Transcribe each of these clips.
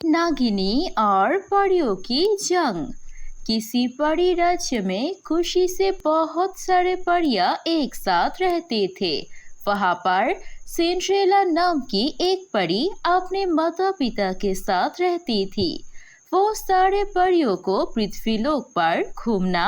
नागिनी और परियों की जंग। किसी परी राज्य में खुशी से बहुत सारे परियां एक साथ रहते थे। वहां पर सिंड्रेला नाम की एक परी अपने माता पिता के साथ रहती थी। वो सारे परियों को पृथ्वीलोक पर घूमना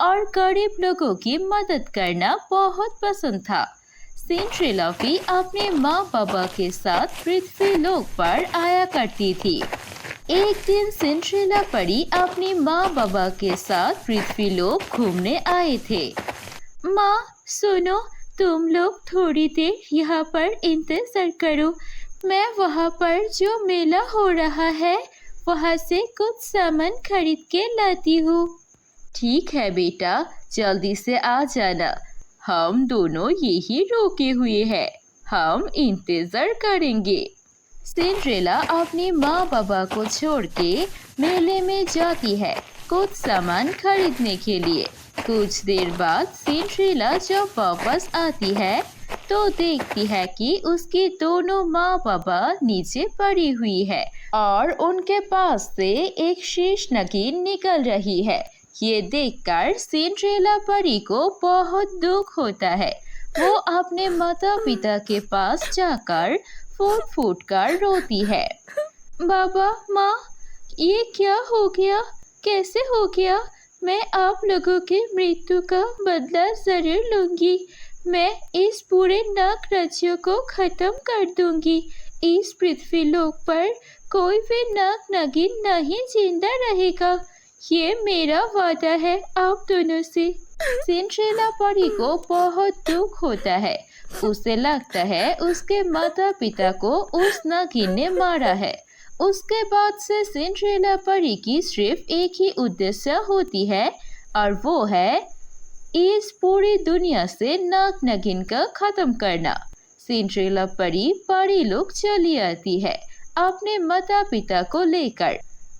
और गरीब लोगों की मदद करना बहुत पसंद था। सिंड्रेला भी अपने माँ बाबा के साथ पृथ्वीलोक पर आया करती थी। एक दिन सिंड्रेला परी अपनी माँ बाबा के साथ पृथ्वीलोक घूमने आए थे। माँ सुनो, तुम लोग थोड़ी देर यहाँ पर इंतजार करो। मैं वहाँ पर जो मेला हो रहा है वहाँ से कुछ सामान खरीद के लाती हूँ। ठीक है बेटा, जल्दी से आ जाना। हम दोनों यही रुके हुए हैं, हम इंतजार करेंगे। सिंड्रेला अपनी माँ बाबा को छोड़ के मेले में जाती है कुछ सामान खरीदने के लिए। कुछ देर बाद सिंड्रेला जब वापस आती है तो देखती है कि उसकी दोनों माँ बाबा नीचे पड़ी हुई है और उनके पास से एक शीश नगीन निकल रही है। ये देखकर सिंड्रेला परी को बहुत दुख होता है। वो अपने माता पिता के पास जाकर फूट फूट कर रोती है। बाबा, माँ, ये क्या हो गया? कैसे हो गया? मैं आप लोगों की मृत्यु का बदला जरूर लूंगी। मैं इस पूरे नाग राज्य को खत्म कर दूंगी। इस पृथ्वीलोक पर कोई भी नाग नागिन नहीं जिंदा रहेगा। ये मेरा वादा है आप दोनों से। सिंड्रेला परी को बहुत दुख होता है। उसे लगता है उसके माता पिता को उस नागिन ने मारा है। उसके बाद से सिंड्रेला परी की सिर्फ एक ही उद्देश्य होती है और वो है इस पूरी दुनिया से नाग नागिन का खत्म करना। सिंड्रेला परी लोग चली आती है अपने माता पिता को लेकर।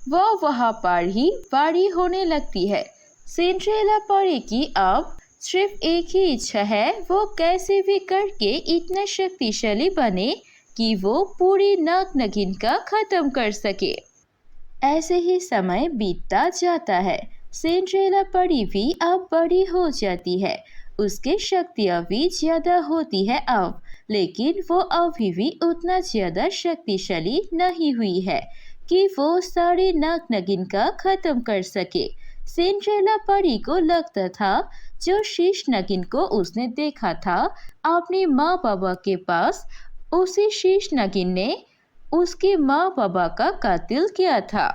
वो वहाँ पर ही बड़ी होने लगती है। सिंड्रेला परी की अब सिर्फ एक ही इच्छा है, वो कैसे भी करके इतना शक्तिशाली बने कि वो पूरी नाग नागिन का खत्म कर सके। ऐसे ही समय बीतता जाता है। सिंड्रेला परी भी अब बड़ी हो जाती है। उसकी शक्तियाँ भी ज्यादा होती है अब, लेकिन वो अभी भी उतना ज्यादा शक्तिशाली नहीं हुई है कि वो सारे नाग नागिन का खत्म कर सके। सिंड्रेला परी को लगता था जो शीश नागिन को उसने देखा था अपनी माँ बाबा के पास, उसी शीश नागिन ने उसके माँ बाबा का कातिल किया था।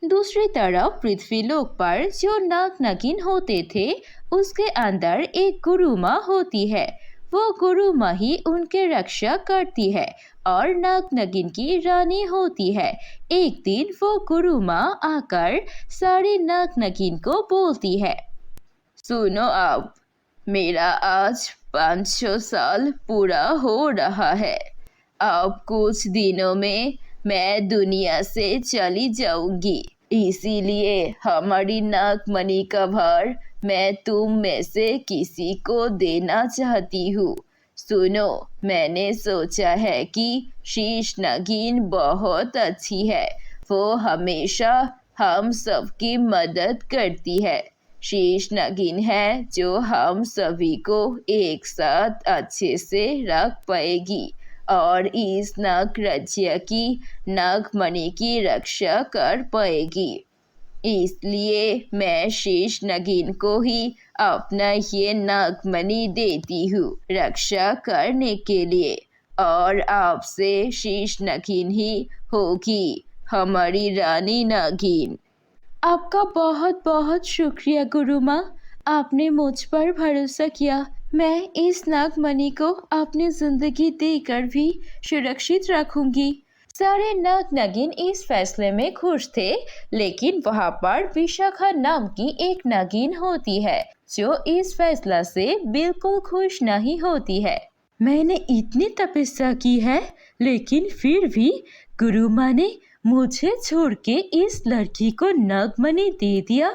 दूसरी तरफ पृथ्वीलोक पर जो नाग नागिन होते थे उसके अंदर एक गुरु माँ होती है। वो गुरु माँ ही उनके रक्षा करती है और नाग नागिन की रानी होती है। एक दिन वो गुरु माँ आकर सारी नाग नागिन को बोलती है, सुनो, अब मेरा आज 500 साल पूरा हो रहा है। अब कुछ दिनों में मैं दुनिया से चली जाऊंगी, इसीलिए हमारी नागमणि का भार मैं तुम में से किसी को देना चाहती हूँ। सुनो, मैंने सोचा है कि शीश नागिन बहुत अच्छी है। वो हमेशा हम सबकी मदद करती है। शीश नागिन है जो हम सभी को एक साथ अच्छे से रख पाएगी और इस नाग राज्य की नागमणि की रक्षा कर पाएगी। इसलिए मैं शीश नागिन को ही अपना ये नागमणि देती हूँ रक्षा करने के लिए, और आपसे शीश नागिन ही होगी हमारी रानी नागिन। आपका बहुत बहुत शुक्रिया गुरु माँ, आपने मुझ पर भरोसा किया। मैं इस नागमणि को अपनी जिंदगी देकर भी सुरक्षित रखूंगी। सारे नाग नागिन इस फैसले में खुश थे, लेकिन वहाँ पर विशाखा नाम की एक नागिन होती है जो इस फैसला से बिल्कुल खुश नहीं होती है। मैंने इतनी तपस्या की है, लेकिन फिर भी गुरु माँ ने मुझे छोड़ के इस लड़की को नागमणि दे दिया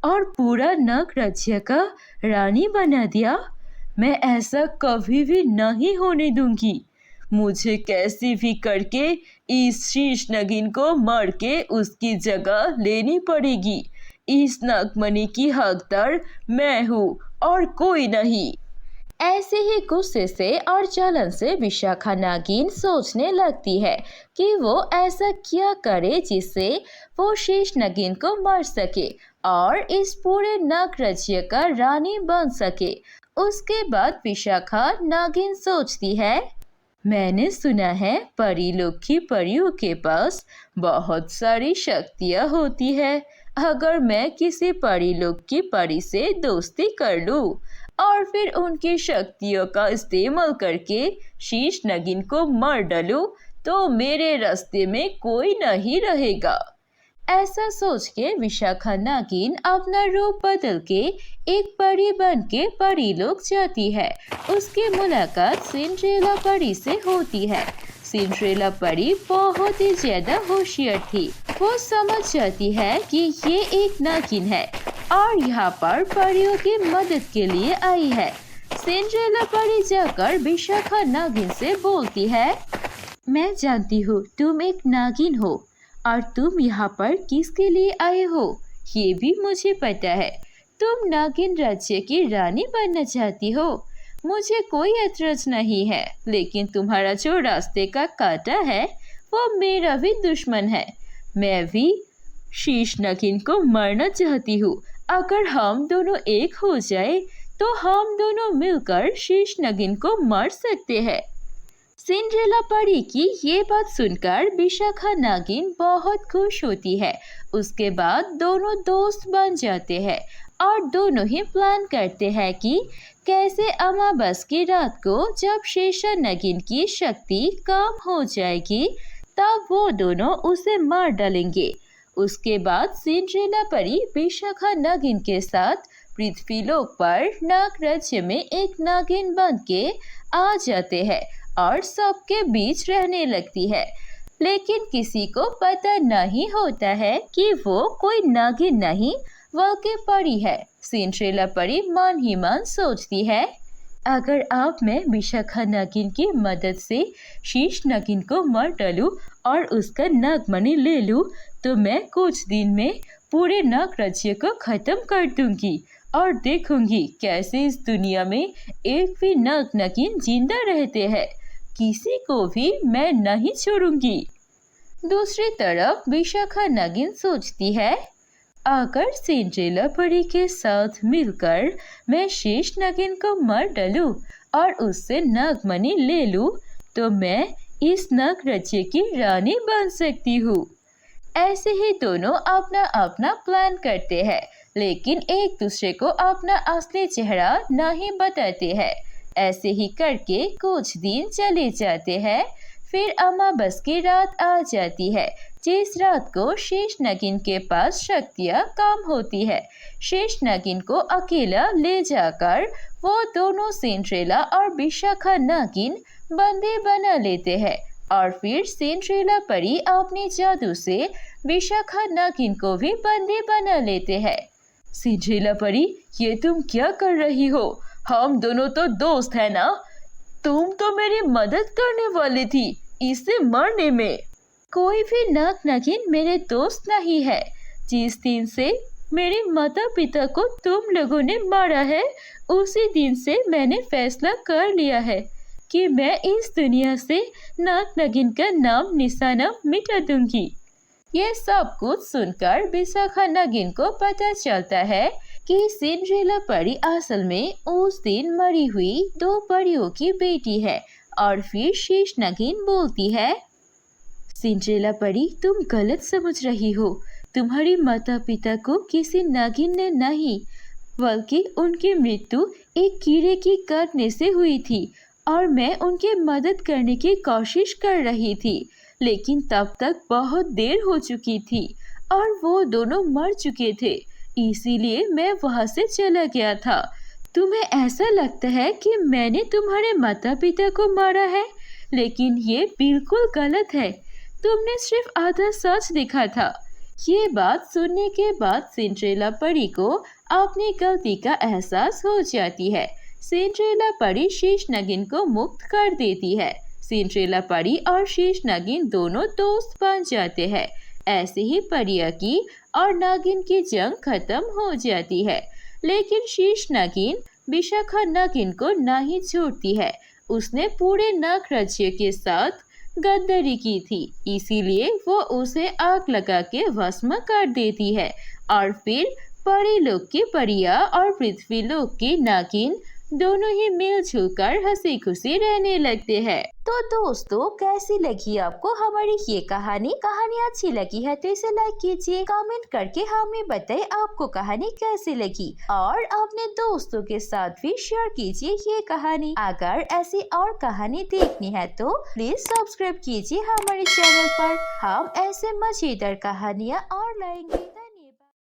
और पूरा नाग राज्य का रानी बना दिया। मैं ऐसा कभी भी नहीं होने दूंगी। मुझे कैसे भी करके इस शीश नगीन को मार के उसकी जगह लेनी पड़ेगी। इस नागमणि की हकदार मैं हूँ और कोई नहीं। ऐसे ही गुस्से से और जलन से विशाखा नागिन सोचने लगती है कि वो ऐसा क्या करे जिससे वो शेष नागिन को मार सके और इस पूरे नाग राज्य का रानी बन सके। उसके बाद विशाखा नागिन सोचती है, मैंने सुना है परी लोग की परियों के पास बहुत सारी शक्तियाँ होती है। अगर मैं किसी परी लोग की परी से दोस्ती कर लूं और फिर उनकी शक्तियों का इस्तेमाल करके शीश नगीन को मार डालूं तो मेरे रास्ते में कोई नहीं रहेगा। ऐसा सोच के विशाखा नागिन अपना रूप बदल के एक परी बन के परी लोग जाती है। उसकी मुलाकात सिंड्रेला परी से होती है। सिंड्रेला परी बहुत ही ज्यादा होशियार थी। वो समझ जाती है कि ये एक नागिन है और यहाँ पर परियों की मदद के लिए आई है। सिंड्रेला परी जाकर विशाखा नागिन से बोलती है, मैं जानती हूँ तुम एक नागिन हो और तुम यहाँ पर किसके लिए आए हो ये भी मुझे पता है। तुम नागिन राज्य की रानी बनना चाहती हो। मुझे कोई ऐतराज नहीं है, लेकिन तुम्हारा जो रास्ते का कांटा है वो मेरा भी दुश्मन है। मैं भी शीश नागिन को मारना चाहती हूँ। अगर हम दोनों एक हो जाए तो हम दोनों मिलकर शीश नागिन को मार सकते हैं। सिंड्रेला परी की ये बात सुनकर विशाखा नागिन बहुत खुश होती है। उसके बाद दोनों दोस्त बन जाते हैं और दोनों ही प्लान करते हैं कि कैसे अमावस की रात को जब शेषा नागिन की शक्ति कम हो जाएगी तब वो दोनों उसे मार डालेंगे। उसके बाद सिंड्रेला परी विशाखा नागिन के साथ पृथ्वीलोक पर नाग राज्य में एक नागिन बन के आ जाते हैं और सबके बीच रहने लगती है। लेकिन किसी को पता नहीं होता है कि वो कोई नागिन नहीं बल्कि परी है। सिंड्रेला परी मन ही मन सोचती है, अगर अब मैं विशाखा नागिन की मदद से शीश नागिन को मार डालूं और उसका नागमणि ले लूं तो मैं कुछ दिन में पूरे नाग राज्य को खत्म कर दूंगी और देखूंगी कैसे इस दुनिया में एक भी नाग नागिन जिंदा रहते हैं। किसी को भी मैं नहीं छोड़ूंगी। दूसरी तरफ विशाखा नागिन सोचती है, अगर सिंड्रेला परी के साथ मिलकर मैं शेष नागिन को मार डालूं और उससे नागमणि ले लूं तो मैं इस नाग राज्य की रानी बन सकती हूँ। ऐसे ही दोनों अपना अपना प्लान करते हैं, लेकिन एक दूसरे को अपना असली चेहरा नहीं बताते हैं। ऐसे ही करके कुछ दिन चले जाते हैं। फिर अमावस की रात आ जाती है, जिस रात को शेष नागिन के पास शक्तियाँ कम होती है। शेष नागिन को अकेला ले जाकर वो दोनों सिंड्रेला और विशाखा नागिन बंदी बना लेते हैं और फिर सिंड्रेला परी अपने जादू से विशाखा नागिन को भी बंदी बना लेते हैं। सिंड्रेला परी, ये तुम क्या कर रही हो? हम दोनों तो दोस्त है ना? तुम तो मेरी मदद करने वाली थी इसे मारने में। कोई भी नाग नागिन मेरे दोस्त नहीं है। जिस दिन से मेरे माता पिता को तुम लोगों ने मारा है उसी दिन से मैंने फैसला कर लिया है कि मैं इस दुनिया से नाग नागिन का नाम निशाना मिटा दूंगी। ये सब कुछ सुनकर विशाखा नागिन को पता चलता है कि सिंड्रेला परी असल में उस दिन मरी हुई दो परियों की बेटी है। और फिर शेष नागिन बोलती है, सिंड्रेला परी, तुम गलत समझ रही हो। तुम्हारी माता पिता को किसी नागिन ने नहीं बल्कि उनकी मृत्यु एक कीड़े की काटने से हुई थी और मैं उनकी मदद करने की कोशिश कर रही थी, लेकिन तब तक बहुत देर हो चुकी थी और वो दोनों मर चुके थे। इसीलिए मैं वहां से चला गया था। तुम्हें ऐसा लगता है कि मैंने तुम्हारे माता पिता को मारा है, लेकिन ये बिल्कुल गलत है। तुमने सिर्फ आधा सच दिखा था। ये बात सुनने के बाद सिंड्रेला परी को अपनी गलती का एहसास हो जाती है। सिंड्रेला परी शेष नागिन को मुक्त कर देती है। सिंड्रेला परी और शेष नागिन दोनों दोस्त बन जाते हैं। ऐसे ही परिया की और नागिन की जंग खत्म हो जाती है। लेकिन शेष नागिन विशाखा नागिन को नहीं छोड़ती है। उसने पूरे नाग राज्य के साथ गद्दारी की थी, इसीलिए वो उसे आग लगा के भस्म कर देती है और फिर परी लोक की परिया और पृथ्वी लोक की नागिन दोनों ही मिलजुल कर हंसी खुशी रहने लगते हैं। तो दोस्तों, कैसी लगी आपको हमारी ये कहानी? कहानी अच्छी लगी है तो इसे लाइक कीजिए, कमेंट करके हमें बताइए आपको कहानी कैसी लगी और अपने दोस्तों के साथ भी शेयर कीजिए ये कहानी। अगर ऐसी और कहानी देखनी है तो प्लीज सब्सक्राइब कीजिए हमारे चैनल पर। हम ऐसे मजेदार कहानियाँ और लाएंगे।